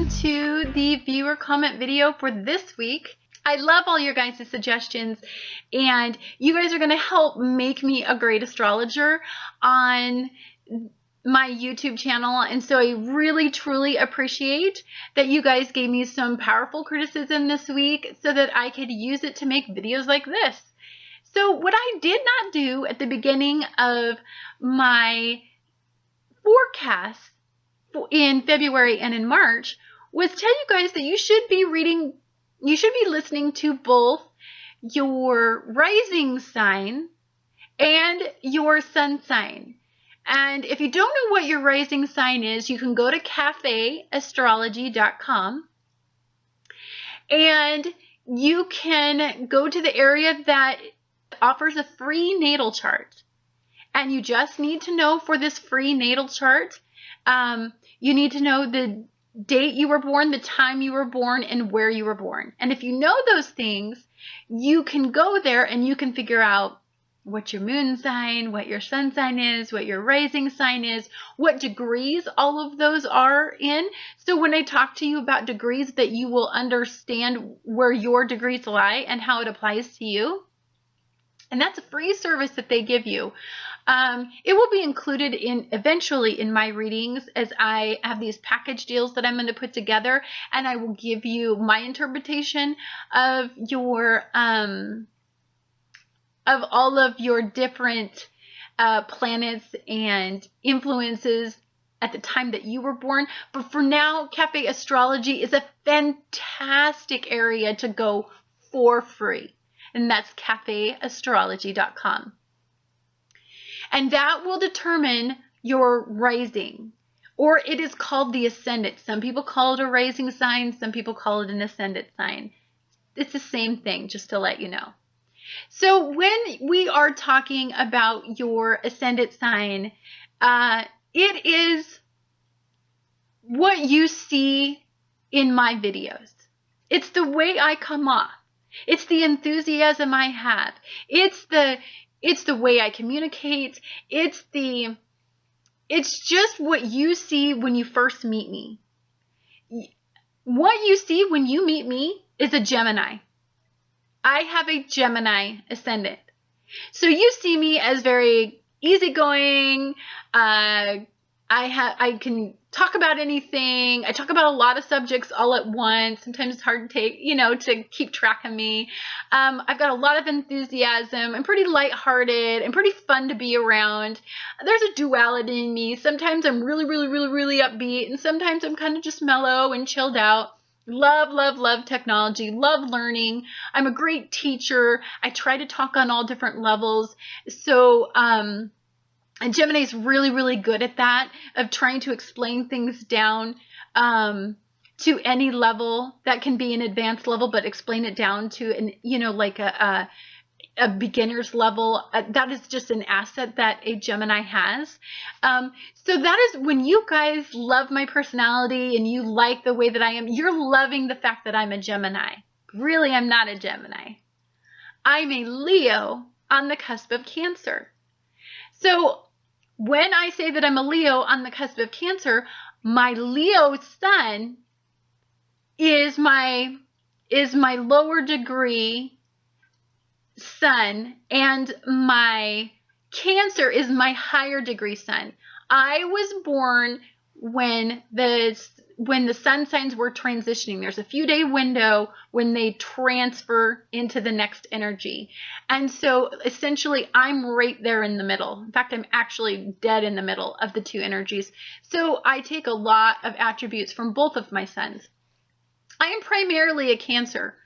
welcome to the viewer comment video for this week. I love all your guys' suggestions, and you guys are going to help make me a great astrologer on my YouTube channel, and so I really truly appreciate that you guys gave me some powerful criticism this week so that I could use it to make videos like this. So what I did not do at the beginning of my forecast in February and in March was tell you guys that you should be listening to both your rising sign and your sun sign. And if you don't know what your rising sign is, you can go to cafeastrology.com and you can go to the area that offers a free natal chart. And you just need to know for this free natal chart, you need to know the date you were born, the time you were born, and where you were born. And if you know those things, you can go there and you can figure out what your moon sign, what your sun sign is, what your rising sign is, what degrees all of those are in. So when I talk to you about degrees, that you will understand where your degrees lie and how it applies to you. And that's a free service that they give you. It will be included eventually in my readings, as I have these package deals that I'm going to put together, and I will give you my interpretation of your of all of your different planets and influences at the time that you were born. But for now, Cafe Astrology is a fantastic area to go for free. And that's cafeastrology.com. And that will determine your rising, or it is called the ascendant. Some people call it a rising sign, some people call it an ascendant sign. It's the same thing, just to let you know. So when we are talking about your ascendant sign, it is what you see in my videos. It's the way I come off. It's the enthusiasm I have. It's the way I communicate. It's just what you see when you first meet me. What you see when you meet me is a Gemini. I have a Gemini ascendant. So you see me as very easygoing. I can talk about anything. I talk about a lot of subjects all at once. Sometimes it's hard to to keep track of me. I've got a lot of enthusiasm. I'm pretty lighthearted and pretty fun to be around. There's a duality in me. Sometimes I'm really, really, really, really upbeat, and sometimes I'm kind of just mellow and chilled out. Love, love, love technology. Love learning. I'm a great teacher. I try to talk on all different levels. So, and Gemini is really, really good at that, of trying to explain things down to any level. That can be an advanced level, but explain it down to like a beginner's level. That is just an asset that a Gemini has. So that is when you guys love my personality and you like the way that I am, you're loving the fact that I'm a Gemini. Really, I'm not a Gemini. I'm a Leo on the cusp of Cancer. So when I say that I'm a Leo on the cusp of Cancer, my Leo sun is my lower degree sun, and my Cancer is my higher degree sun. I was born when the sun signs were transitioning. There's a few day window when they transfer into the next energy. And so essentially I'm right there in the middle. In fact, I'm actually dead in the middle of the two energies. So I take a lot of attributes from both of my suns. I am primarily a Cancer.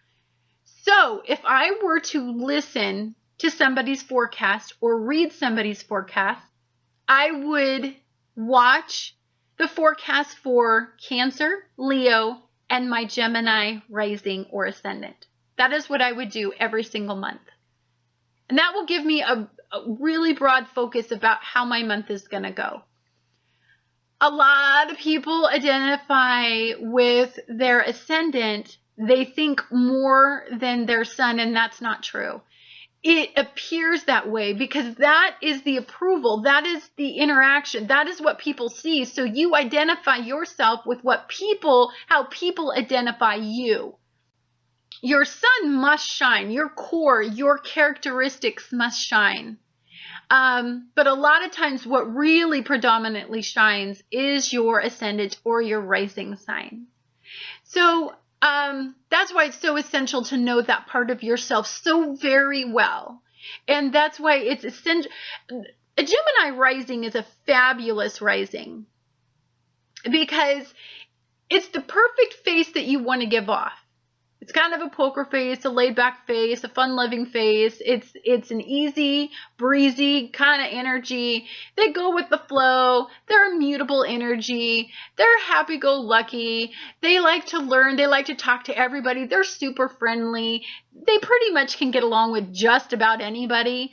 So if I were to listen to somebody's forecast or read somebody's forecast, I would watch the forecast for Cancer, Leo, and my Gemini rising or ascendant. That is what I would do every single month. And that will give me a really broad focus about how my month is going to go. A lot of people identify with their ascendant. They think more than their sun, and that's not true. it appears that way because that is the approval. That is the interaction. That is what people see. So you identify yourself with how people identify you. Your sun must shine. Your core, your characteristics must shine. But a lot of times what really predominantly shines is your ascendant or your rising sign. So that's why it's so essential to know that part of yourself so very well. And that's why it's essential. A Gemini rising is a fabulous rising because it's the perfect face that you want to give off. It's kind of a poker face, a laid back face, a fun loving face. It's an easy, breezy kind of energy. They go with the flow. They're immutable energy. They're happy go lucky. They like to learn. They like to talk to everybody. They're super friendly. They pretty much can get along with just about anybody.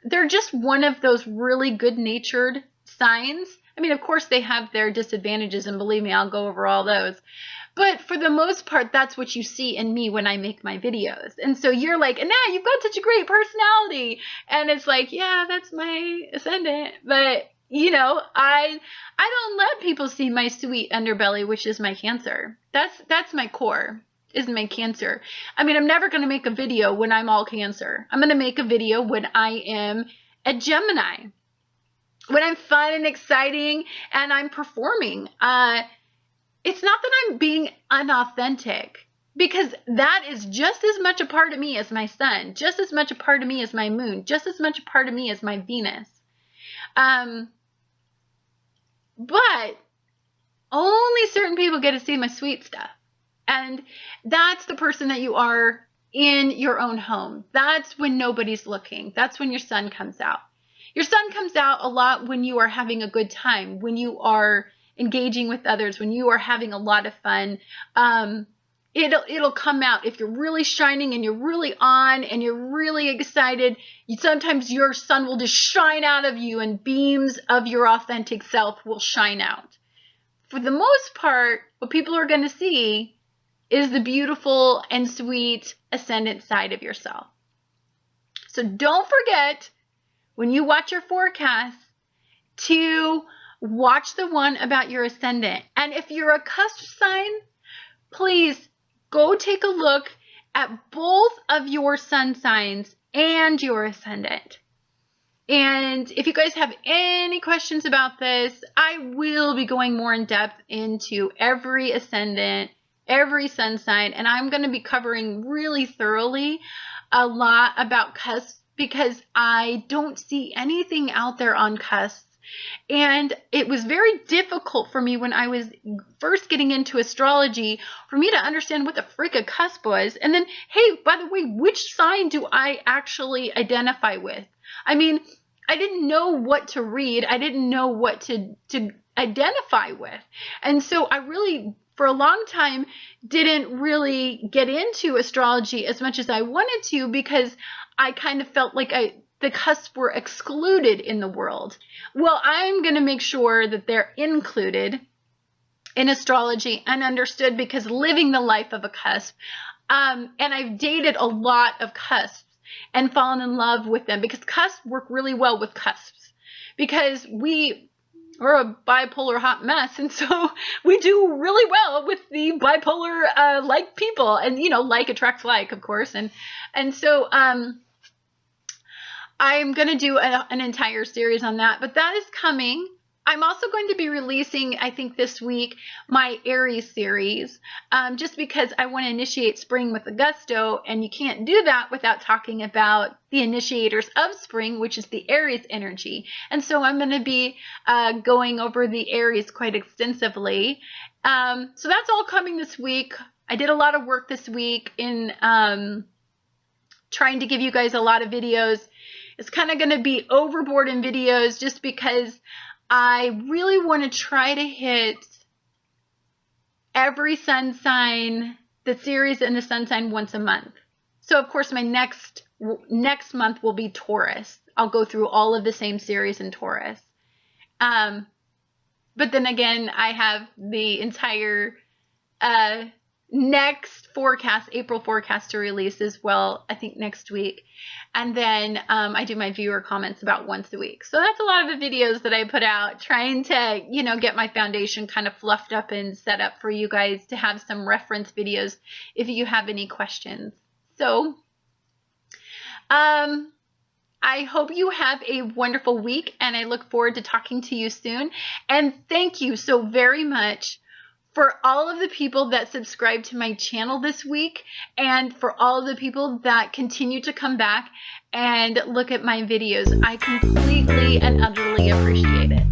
They're just one of those really good natured signs. I mean, of course they have their disadvantages, and believe me, I'll go over all those. But for the most part, that's what you see in me when I make my videos. And so you're like, Annette, you've got such a great personality. And it's like, yeah, that's my ascendant. But, you know, I don't let people see my sweet underbelly, which is my Cancer. That's my core, is my Cancer. I mean, I'm never going to make a video when I'm all Cancer. I'm going to make a video when I am a Gemini, when I'm fun and exciting and I'm performing. It's not that I'm being unauthentic, because that is just as much a part of me as my sun, just as much a part of me as my moon, just as much a part of me as my Venus. But only certain people get to see my sweet stuff. And that's the person that you are in your own home. That's when nobody's looking. That's when your sun comes out. Your sun comes out a lot when you are having a good time, when you are engaging with others, when you are having a lot of fun. It'll come out if you're really shining and you're really on and you're really excited. Sometimes your sun will just shine out of you and beams of your authentic self will shine out. For the most part, what people are going to see is the beautiful and sweet ascendant side of yourself. So don't forget, when you watch your forecast, to watch the one about your ascendant. And if you're a cusp sign, please go take a look at both of your sun signs and your ascendant. And if you guys have any questions about this, I will be going more in depth into every ascendant, every sun sign, and I'm going to be covering really thoroughly a lot about cusps, because I don't see anything out there on cusps. And it was very difficult for me when I was first getting into astrology for me to understand what the frick a cusp was. And then, hey, by the way, which sign do I actually identify with? I mean, I didn't know what to read. I didn't know what to identify with. And so I really, for a long time, didn't really get into astrology as much as I wanted to, because I kind of felt like the cusps were excluded in the world. Well, I'm going to make sure that they're included in astrology and understood, because living the life of a cusp, and I've dated a lot of cusps and fallen in love with them, because cusps work really well with cusps, because we are a bipolar hot mess, and so we do really well with the bipolar like people, and you know, like attracts like, of course, and so I'm going to do an entire series on that, but that is coming. I'm also going to be releasing, I think this week, my Aries series, just because I want to initiate spring with a gusto, and you can't do that without talking about the initiators of spring, which is the Aries energy. And so I'm going to be going over the Aries quite extensively. So that's all coming this week. I did a lot of work this week in trying to give you guys a lot of videos. It's kind of going to be overboard in videos, just because I really want to try to hit every sun sign, the series and the sun sign, once a month. So of course my next month will be Taurus. I'll go through all of the same series in Taurus. But then again, I have the entire next forecast, April forecast to release as well, I think next week. And then I do my viewer comments about once a week. So that's a lot of the videos that I put out, trying to, you know, get my foundation kind of fluffed up and set up for you guys to have some reference videos if you have any questions. So I hope you have a wonderful week, and I look forward to talking to you soon. And thank you so very much for all of the people that subscribe to my channel this week, and for all of the people that continue to come back and look at my videos. I completely and utterly appreciate it.